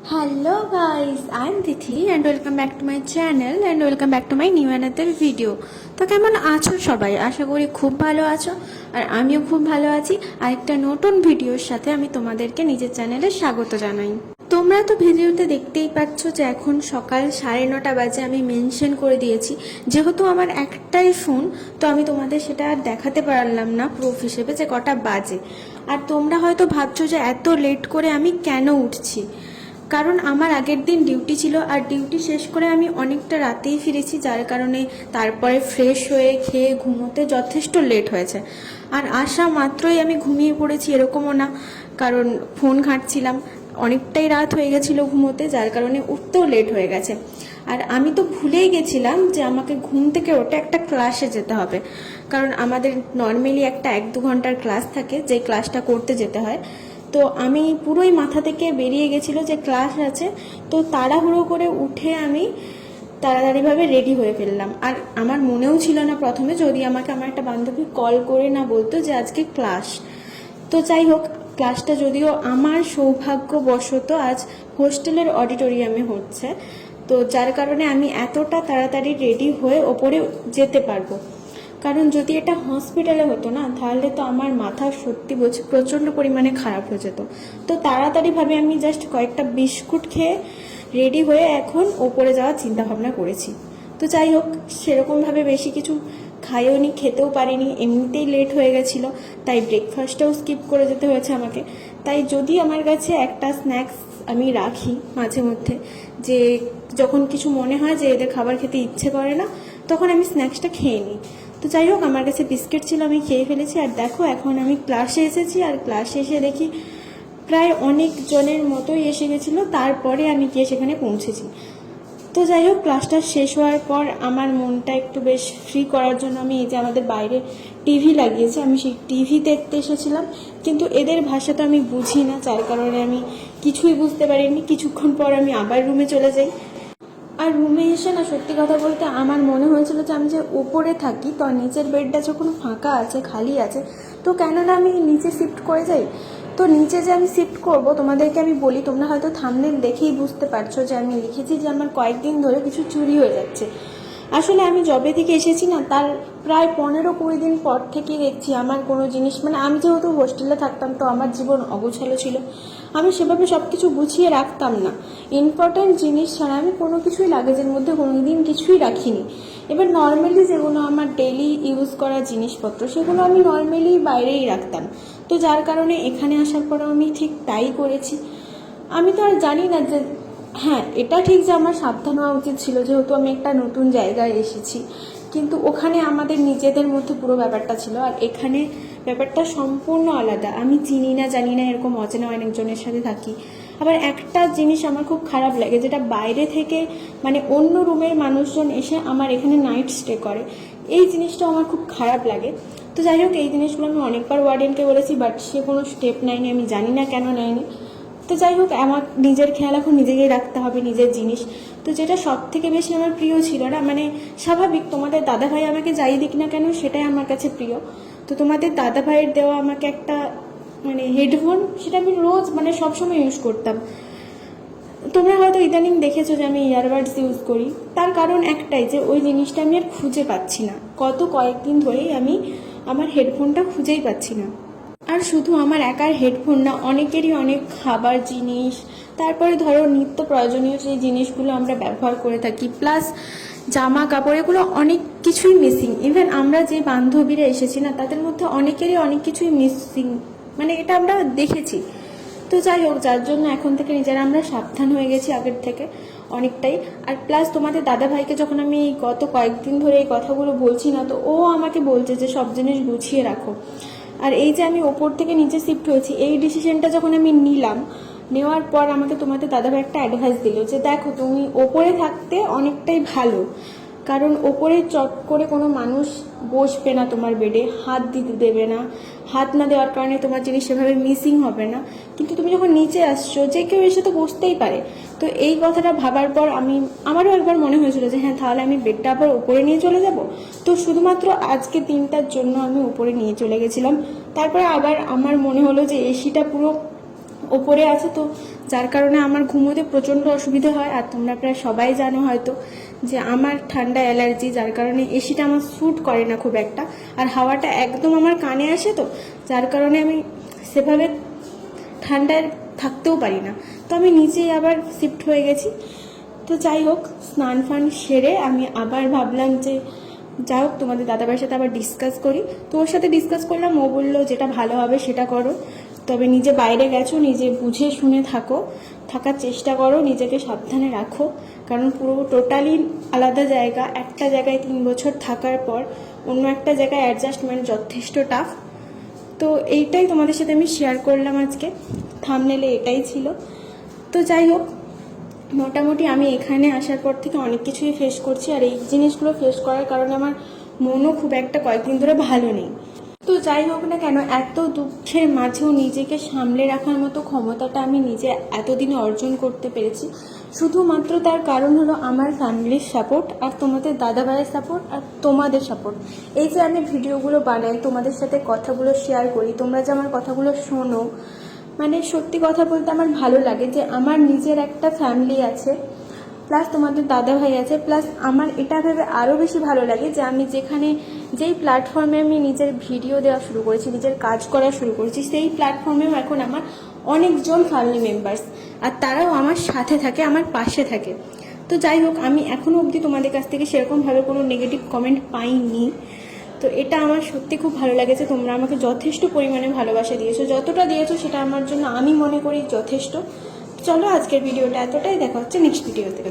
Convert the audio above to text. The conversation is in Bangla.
Hello guys, I am Tithi and welcome back to my channel and welcome back to my new another video. তো কেমন আছো সবাই? আশা করি খুব ভালো আছো আর আমিও খুব ভালো আছি। আরেকটা নতুন ভিডিওর সাথে আমি তোমাদেরকে নিজের চ্যানেলে স্বাগত জানাই। তোমরা তো ভিডিওতে দেখতেই পাচ্ছ যে এখন সকাল 9:30 বাজে। আমি মেনশন করে দিয়েছি যেহেতু আমার একটাই ফোন, তো আমি তোমাদের সেটা আর দেখাতে পারলাম না প্রুফ হিসেবে যে কটা বাজে। আর তোমরা হয়তো ভাবছো যে এত লেট করে আমি কেন উঠছি, কারণ আমার আগের দিন ডিউটি ছিল আর ডিউটি শেষ করে আমি অনেকটা রাতেই ফিরেছি, যার কারণে তারপরে ফ্রেশ হয়ে খেয়ে ঘুমোতে যথেষ্ট লেট হয়েছে। আর আসা মাত্রই আমি ঘুমিয়ে পড়েছি এরকমও না, কারণ ফোন ঘাঁটছিলাম, অনেকটাই রাত হয়ে গেছিলো ঘুমোতে, যার কারণে উঠতেও লেট হয়ে গেছে। আর আমি তো ভুলেই গেছিলাম যে আমাকে ঘুম থেকে ওঠে একটা ক্লাসে যেতে হবে, কারণ আমাদের নর্মালি একটা 1-2 ঘন্টার ক্লাস থাকে, যে ক্লাসটা করতে যেতে হয়। তো আমি পুরোই মাথা থেকে বেরিয়ে গেছিলো যে ক্লাস আছে, তো তাড়াহুড়ো করে উঠে আমি তাড়াতাড়িভাবে রেডি হয়ে ফেললাম। আর আমার মনেও ছিল না প্রথমে, যদি আমাকে আমার একটা বান্ধবী কল করে না বলতো যে আজকে ক্লাস। তো যাই হোক, ক্লাসটা যদিও আমার সৌভাগ্যবশত আজ হোস্টেলের অডিটোরিয়ামে হচ্ছে, তো যার কারণে আমি এতটা তাড়াতাড়ি রেডি হয়ে ওপরে যেতে পারবো। কারণ যদি এটা হসপিটালে হতো না, তাহলে তো আমার মাথা সত্যি বলছি প্রচণ্ড পরিমাণে খারাপ হয়ে যেত। তো তাড়াতাড়িভাবে আমি জাস্ট কয়েকটা বিস্কুট খেয়ে রেডি হয়ে এখন ওপরে যাওয়ার চিন্তা ভাবনা করেছি। তো যাই হোক, সেরকমভাবে বেশি কিছু খাইও নি, খেতেও পারিনি, এমনিতেই লেট হয়ে গেছিলো, তাই ব্রেকফাস্টটাও স্কিপ করে যেতে হয়েছে আমাকে। তাই যদি আমার কাছে একটা স্ন্যাক্স আমি রাখি মাঝে মধ্যে, যে যখন কিছু মনে হয় যে এদের খাবার খেতে ইচ্ছে করে না, তখন আমি স্ন্যাক্সটা খেয়ে নিই। তো যাই হোক, আমার কাছে বিস্কিট ছিল, আমি খেয়ে ফেলেছি। আর দেখো, এখন আমি ক্লাসে এসেছি, আর ক্লাসে এসে দেখি প্রায় অনেক জনের মতোই এসে গেছিলো, তারপরে আমি গিয়ে সেখানে পৌঁছেছি। তো যাই হোক, ক্লাসটা শেষ হওয়ার পর আমার মনটা একটু বেশ ফ্রি করার জন্য আমি এই যে আমাদের বাইরে টিভি লাগিয়েছে, আমি সেই টিভি দেখতে এসেছিলাম। কিন্তু এদের ভাষা তো আমি বুঝি না, যার কারণে আমি কিছুই বুঝতে পারিনি। কিছুক্ষণ পর আমি আবার রুমে চলে যাই। আর রুমে এসে না, সত্যি কথা বলতে আমার মনে হয়েছিল যে আমি যে উপরে থাকি, তো নিচের বেডটা যখন ফাঁকা আছে, খালি আছে, তো কেন না আমি নিচে শিফট করে যাই। তো নিচে যে আমি শিফট করব, তোমাদেরকে আমি বলি, তোমরা হয়তো থাম্বনেল দেখেই বুঝতে পারছো যে আমি লিখেছি যে আমার কয়েকদিন ধরে কিছু চুরি হয়ে যাচ্ছে। আসলে আমি যবে থেকে এসেছি না, তার প্রায় 15-20 দিন পর থেকে দেখছি আমার কোনো জিনিস, মানে আমি যেহেতু হোস্টেলে থাকতাম, তো আমার জীবন অগোছালো ছিল, আমি সেভাবে সব কিছু গুছিয়ে রাখতাম না। ইম্পর্ট্যান্ট জিনিস ছাড়া আমি কোনো কিছুই লাগেজের মধ্যে কোনোদিন কিছুই রাখিনি। এবার নর্মালি যেগুলো আমার ডেইলি ইউজ করা জিনিসপত্র, সেগুলো আমি নর্মালি বাইরেই রাখতাম। তো যার কারণে এখানে আসার পরেও আমি ঠিক তাই করেছি। আমি তো আর জানি না যে, হ্যাঁ এটা ঠিক যে আমার সাবধান হওয়া উচিত ছিল, যেহেতু আমি একটা নতুন জায়গায় এসেছি। কিন্তু ওখানে আমাদের নিজেদের মধ্যে পুরো ব্যাপারটা ছিল, আর এখানে ব্যাপারটা সম্পূর্ণ আলাদা। আমি চিনি না জানি না এরকম অচেনা অনেকজনের সাথে থাকি। আবার একটা জিনিস আমার খুব খারাপ লাগে, যেটা বাইরে থেকে মানে অন্য রুমের মানুষজন এসে আমার এখানে নাইট স্টে করে, এই জিনিসটা আমার খুব খারাপ লাগে। তো যাই হোক, এই জিনিসগুলো আমি অনেকবার ওয়ার্ডেনকে বলেছি, বাট সে কোনো স্টেপ নেয়নি, আমি জানি না কেন নেয়নি। তো যাই হোক, আমার নিজের খেয়াল এখন নিজেকেই রাখতে হবে, নিজের জিনিস। তো যেটা সব থেকে বেশি আমার প্রিয় ছিল না, মানে স্বাভাবিক, তোমাদের দাদাভাই আমাকে যাই দিক না কেন সেটাই আমার কাছে প্রিয়। তো তোমাদের দাদাভাইয়ের দেওয়া আমাকে একটা মানে হেডফোন, সেটা আমি রোজ মানে সবসময় ইউজ করতাম। তোমরা হয়তো ইদানিং দেখেছো যে আমি ইয়ারবাডস ইউজ করি, তার কারণ একটাই যে ওই জিনিসটা আমি আর খুঁজে পাচ্ছি না। কয়েকদিন ধরেই আমি আমার হেডফোনটা খুঁজেই পাচ্ছি না। আর শুধু আমার একার হেডফোন না, অনেকেরই অনেক খাবার জিনিস, তারপরে ধরো নিত্য প্রয়োজনীয় সেই জিনিসগুলো আমরা ব্যবহার করে থাকি, প্লাস জামা কাপড়, এগুলো অনেক কিছুই মিসিং। ইভেন আমরা যে বান্ধবীরা এসেছি না, তাদের মধ্যে অনেকেরই অনেক কিছুই মিসিং, মানে এটা আমরা দেখেছি। তো যাই হোক, যার জন্য এখন থেকে নিজেরা আমরা সাবধান হয়ে গেছি আগের থেকে অনেকটাই। আর প্লাস তোমাদের দাদাভাইকে যখন আমি গত কয়েকদিন ধরে এই কথাগুলো বলছি না, তো ও আমাকে বলছে যে সব জিনিস গুছিয়ে রাখো। আর এই যে আমি ওপর থেকে নিচে শিফট হয়েছি, এই ডিসিশনটা যখন আমি নিলাম, নেওয়ার পর আমাকে তোমাদের দাদাভাই একটা অ্যাডভাইস দিল যে দেখো, তুমি ওপরে থাকতে অনেকটাই ভালো, কারণ ওপরে চট করে কোনো মানুষ বসবে না তোমার বেডে, হাত দিতে দেবে না, হাত না দেওয়ার কারণে তোমার জিনিস সেভাবে মিসিং হবে না। কিন্তু তুমি যখন নিচে আসছো, যে কেউ এসে তো বসতেই পারে। তো এই কথাটা ভাবার পর আমারও একবার মনে হয়েছিল যে হ্যাঁ, তাহলে আমি বেডটা আবার উপরে নিয়ে চলে যাব। তো শুধুমাত্র আজকে দিনটার জন্য আমি উপরে নিয়ে চলে গেছিলাম। তারপরে আবার আমার মনে হলো যে এসিটা পুরো ওপরে আছে, তো যার কারণে আমার ঘুমোতে প্রচণ্ড অসুবিধা হয়। আর তোমরা প্রায় সবাই জানো হয়তো যে আমার ঠান্ডা অ্যালার্জি, যার কারণে এসিটা আমার স্যুট করে না খুব একটা, আর হাওয়াটা একদম আমার কানে আসে, তো যার কারণে আমি সেভাবে ঠান্ডায় থাকতেও পারি না। তো আমি নিচেই আবার শিফট হয়ে গেছি। তো যাই হোক, স্নান ফান সেরে আমি আবার ভাবলাম যে যাই হোক তোমাদের দাদাভাইয়ের সাথে আবার ডিসকাস করি। তো ওর সাথে ডিসকাস করলাম, ও বললো যেটা ভালো হবে সেটা করো, তবে নিজে বাইরে গেছো, নিজে বুঝে শুনে থাকার চেষ্টা করো, নিজেকে সাবধানে রাখো, কারণ পুরো টোটালি আলাদা জায়গা। একটা জায়গায় 3 বছর থাকার পর অন্য একটা জায়গায় অ্যাডজাস্টমেন্ট যথেষ্ট টাফ। তো এইটাই তোমাদের সাথে আমি শেয়ার করলাম আজকে, থাম্বনেলে এটাই ছিল। তো যাই হোক, মোটামুটি আমি এখানে আসার পর থেকে অনেক কিছুই ফেস করছি, আর এই জিনিসগুলো ফেস করার কারণে আমার মনও খুব একটা কয়েকদিন ধরে ভালো নেই। তো যাই হোক না কেন, এত দুঃখের মাঝেও নিজেকে সামলে রাখার মতো ক্ষমতাটা আমি নিজে এতদিনে অর্জন করতে পেরেছি, শুধুমাত্র তার কারণ হলো আমার ফ্যামিলির সাপোর্ট, আর তোমাদের দাদাভাইয়ের সাপোর্ট, আর তোমাদের সাপোর্ট। এই যে আমি ভিডিওগুলো বানাই, তোমাদের সাথে কথাগুলো শেয়ার করি, তোমরা যে আমার কথাগুলো শোনো, মানে সত্যি কথা বলতে আমার ভালো লাগে যে আমার নিজের একটা ফ্যামিলি আছে, প্লাস তোমাদের দাদাভাই আছে, প্লাস আমার এটা ভেবে আরও বেশি ভালো লাগে যে আমি যেই প্ল্যাটফর্মে আমি নিজের ভিডিও দেওয়া শুরু করেছি, নিজের কাজ করা শুরু করেছি, সেই প্ল্যাটফর্মেও এখন আমার অনেকজন ফ্যামিলি মেম্বার্স, আর তারাও আমার সাথে থাকে, আমার পাশে থাকে। তো যাই হোক, আমি এখনও অবধি তোমাদের কাছ থেকে সেরকমভাবে কোনো নেগেটিভ কমেন্ট পাইনি। তো এটা আমার সত্যি খুব ভালো লেগেছে, তোমরা আমাকে যথেষ্ট পরিমাণে ভালোবাসা দিয়েছো, যতটা দিয়েছো সেটা আমার জন্য আমি মনে করি যথেষ্ট। চলো, আজকের ভিডিওটা এতটাই, দেখা হচ্ছে নেক্সট ভিডিওতে।